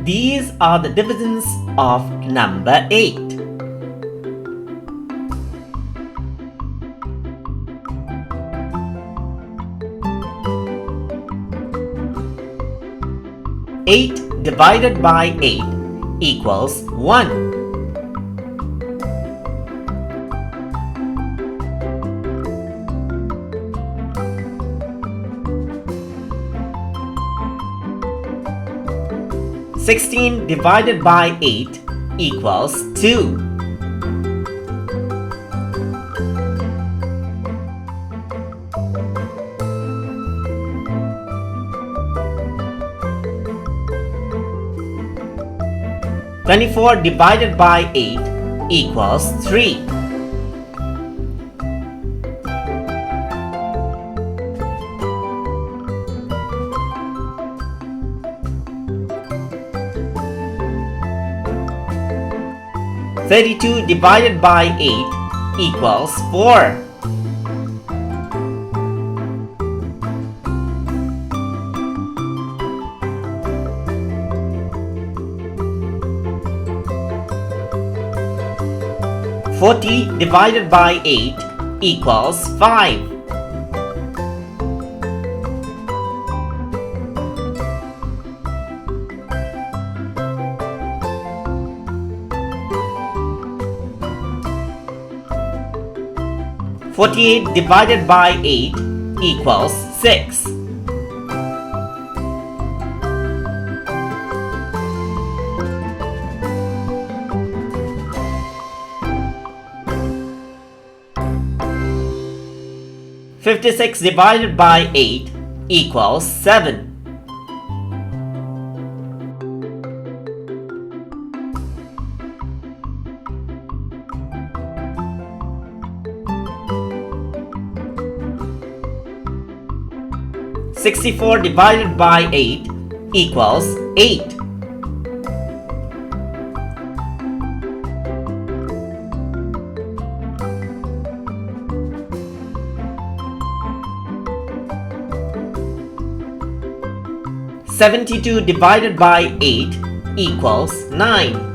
These are the divisions of number 8. Eight divided by 8 equals 1. 16 divided by 8 equals 2. 24 divided by 8 equals 3. 32 divided by 8 equals 4. 40 divided by 8 equals 5. 48 divided by 8 equals 6. 56 divided by 8 equals 7. 64 divided by 8 equals 8. 72 divided by 8 equals 9.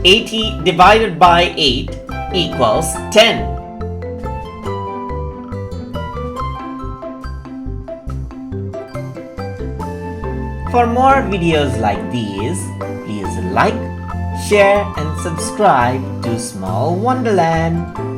80 divided by 8 equals 10. For more videos like these, please like, share and subscribe to Small Wonderland.